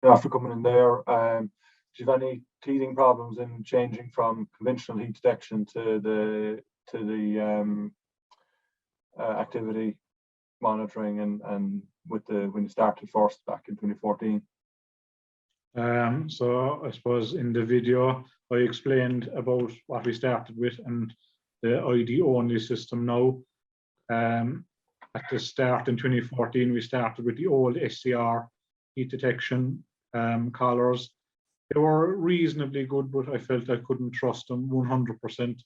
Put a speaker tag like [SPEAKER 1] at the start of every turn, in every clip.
[SPEAKER 1] after coming in there, do you have any teething problems in changing from conventional heat detection to the activity monitoring and when you started first back in 2014?
[SPEAKER 2] So I suppose in the video I explained about what we started with and the ID only system now. At the start in 2014, we started with the old SCR heat detection collars. They were reasonably good, but I felt I couldn't trust them 100%.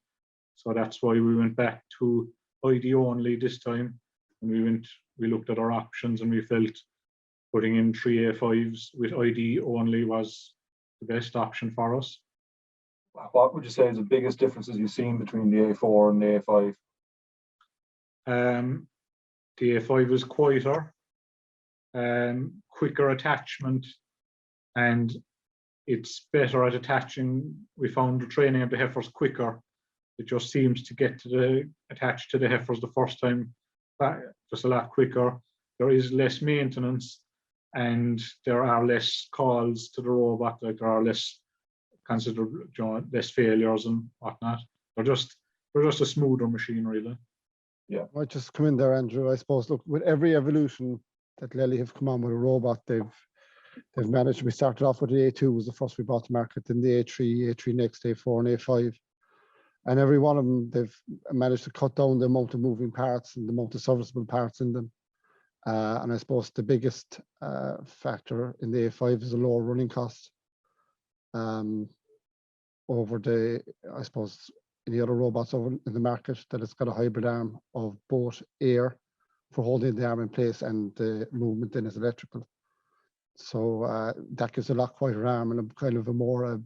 [SPEAKER 2] So that's why we went back to ID only this time. And we looked at our options and we felt putting in 3 A5s with ID only was the best option for us.
[SPEAKER 1] What would you say is the biggest differences you've seen between the A4 and the A5?
[SPEAKER 2] The A5 is quieter, quicker attachment, and it's better at attaching. We found the training of the heifers quicker. It just seems to get attached to the heifers the first time just a lot quicker. There is less maintenance, and there are less calls to the robot. Like there are less less failures and whatnot. They're just a smoother machine, really.
[SPEAKER 3] Yeah, I might just come in there, Andrew. I suppose, look, with every evolution that Lely have come on with a robot, they've managed. We started off with the A2 was the first we brought to market, then the A3 next, A4 and A5. And every one of them, they've managed to cut down the amount of moving parts and the amount of serviceable parts in them. And I suppose the biggest factor in the A5 is a lower running cost over I suppose, any other robots over in the market, that it's got a hybrid arm of both air for holding the arm in place and the movement then is electrical. So that gives a lot quieter arm and a kind of a more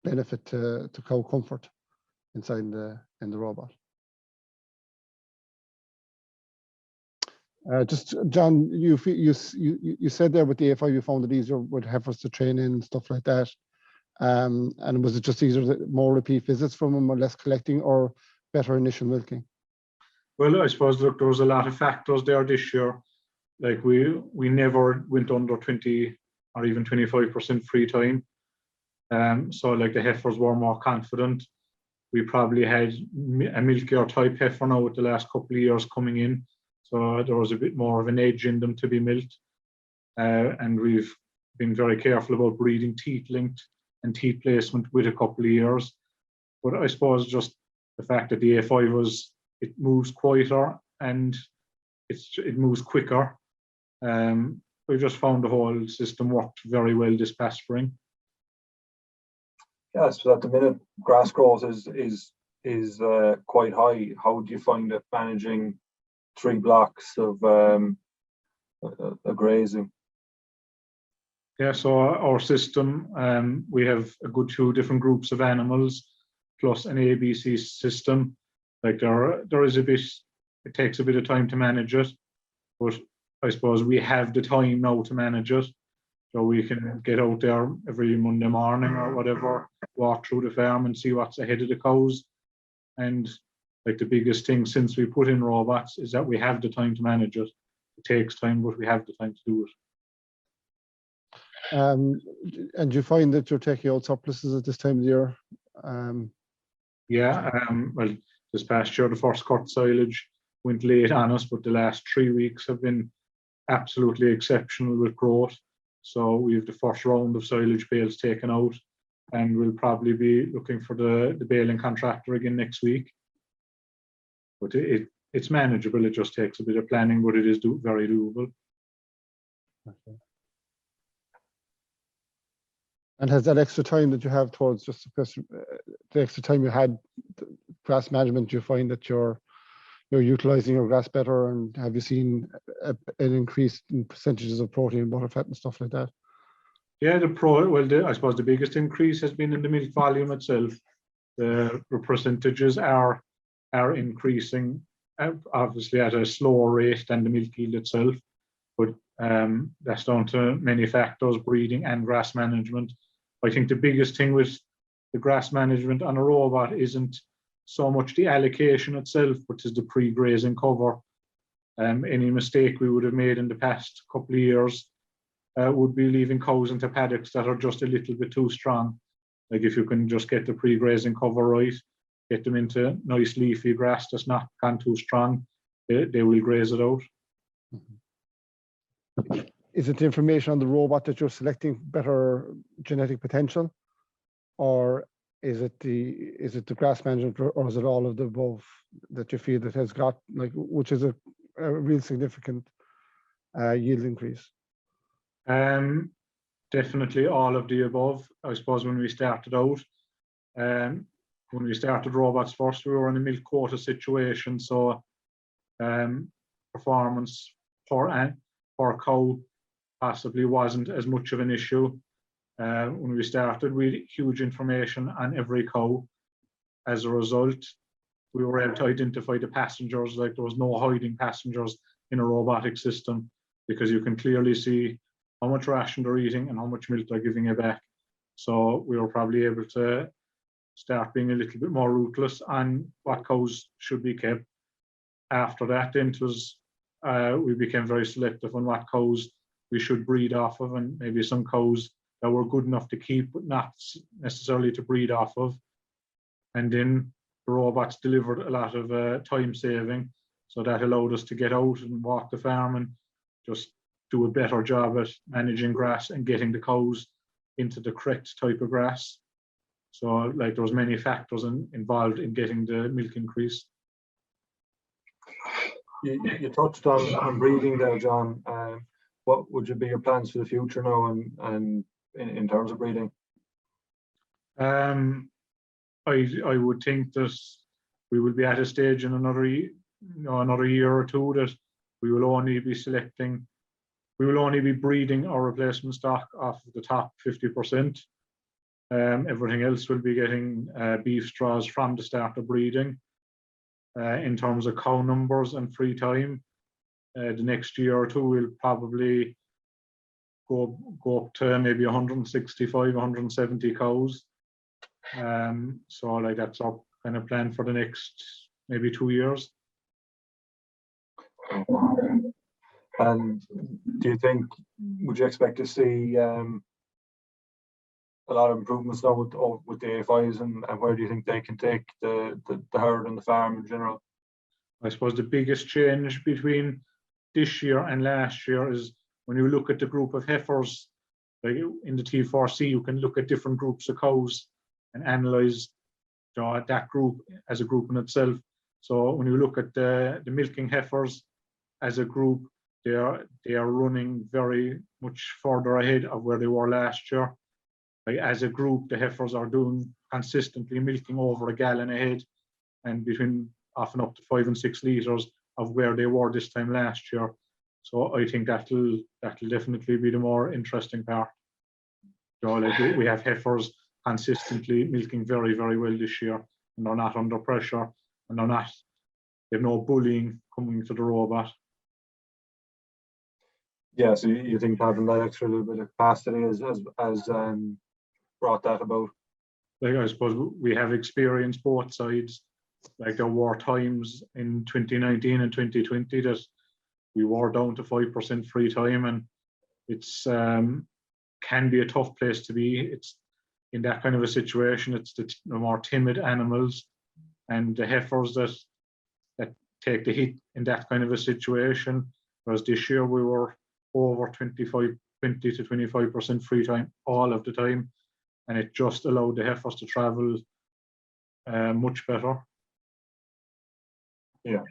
[SPEAKER 3] benefit to cow comfort inside in the robot. Just John, you said there with the A5 you found it easier with heifers to train in and stuff like that. And was it just easier, more repeat visits from them, or less collecting, or better initial milking?
[SPEAKER 2] Well, I suppose, look, there was a lot of factors there this year. Like we never went under 20 or even 25% free time. So like the heifers were more confident. We probably had a milkier type heifer now with the last couple of years coming in. So there was a bit more of an edge in them to be milked. And we've been very careful about breeding teat linked and teat placement with a couple of years. But I suppose just the fact that the A5 it moves quieter and it moves quicker. We just found the whole system worked very well this past spring.
[SPEAKER 1] Yeah, so at the minute grass growth is quite high. How do you find it managing 3 blocks of a grazing?
[SPEAKER 2] Yeah, so our system, we have a good 2 different groups of animals plus an ABC system. Like there is a bit, it takes a bit of time to manage it, but I suppose we have the time now to manage it. So we can get out there every Monday morning or whatever, walk through the farm and see what's ahead of the cows. And like the biggest thing since we put in robots is that we have the time to manage it. It takes time, but we have the time to do it.
[SPEAKER 3] And you find that you're taking out surpluses at this time of the year?
[SPEAKER 2] Yeah, well, this past year, the first cut silage went late on us, but the last 3 weeks have been absolutely exceptional with growth. So we have the first round of silage bales taken out, and we'll probably be looking for the baling contractor again next week. But it's manageable. It just takes a bit of planning, but it is very doable.
[SPEAKER 3] Okay. And has that extra time that you have towards just the extra time you had grass management, do you find that you're utilizing your grass better, and have you seen an increase in percentages of protein and butterfat and stuff like that?
[SPEAKER 2] Yeah, I suppose the biggest increase has been in the milk volume itself. The percentages are increasing, obviously at a slower rate than the milk yield itself, but that's down to many factors, breeding and grass management. I think the biggest thing with the grass management on a robot isn't so much the allocation itself, but is the pre-grazing cover. Any mistake we would have made in the past couple of years would be leaving cows into paddocks that are just a little bit too strong. Like if you can just get the pre-grazing cover right, get them into nice leafy grass that's not gone too strong, they will graze it out.
[SPEAKER 3] Is it the information on the robot that you're selecting better genetic potential, or is it the grass management, or is it all of the above that you feel that has got, like, which is a real significant yield increase?
[SPEAKER 2] Definitely all of the above. I suppose when we started out, when we started robots first, we were in a milk quota situation, so performance per cow possibly wasn't as much of an issue. When we started, we had huge information on every cow. As a result, we were able to identify the passengers, like there was no hiding passengers in a robotic system, because you can clearly see how much ration they're eating and how much milk they're giving you back. So we were probably able to start being a little bit more ruthless on what cows should be kept. After that, then it was, we became very selective on what cows we should breed off of, and maybe some cows that were good enough to keep, but not necessarily to breed off of. And then the robots delivered a lot of time saving, so that allowed us to get out and walk the farm and just do a better job at managing grass and getting the cows into the correct type of grass. So like there was many factors involved in getting the milk increase.
[SPEAKER 1] You touched on breeding there, John. What would be your plans for the future now, and in terms of breeding?
[SPEAKER 2] I would think that we will be at a stage in another year or two that we will only be breeding our replacement stock off the top 50%. Everything else will be getting beef straws from the start of breeding. In terms of cow numbers and free time, the next year or two we'll probably go up to maybe 165, 170 cows. So like that's our kind of plan for the next maybe 2 years.
[SPEAKER 1] And do you think, would you expect to see a lot of improvements now with the A5s, and where do you think they can take the herd and the farm in general?
[SPEAKER 2] I suppose the biggest change between this year and last year is when you look at the group of heifers, like in the T4C, you can look at different groups of cows and analyze that group as a group in itself. So when you look at the milking heifers as a group, they are running very much further ahead of where they were last year. Like as a group, the heifers are doing consistently milking over a gallon a head, and between often up to 5 and 6 litres of where they were this time last year. So I think that'll definitely be the more interesting part. Like we have heifers consistently milking very, very well this year, and they're not under pressure, and they've no bullying coming to the robot.
[SPEAKER 1] Yeah, so you think having that extra little bit of capacity has brought that about?
[SPEAKER 2] Like I suppose we have experienced both sides. Like there were times in 2019 and 2020 that we were down to 5% free time, and it's can be a tough place to be. It's in that kind of a situation, it's the more timid animals and the heifers that take the hit in that kind of a situation. Whereas this year we were over 20 to 25% free time all of the time, and it just allowed the heifers to travel much better.
[SPEAKER 1] Yeah,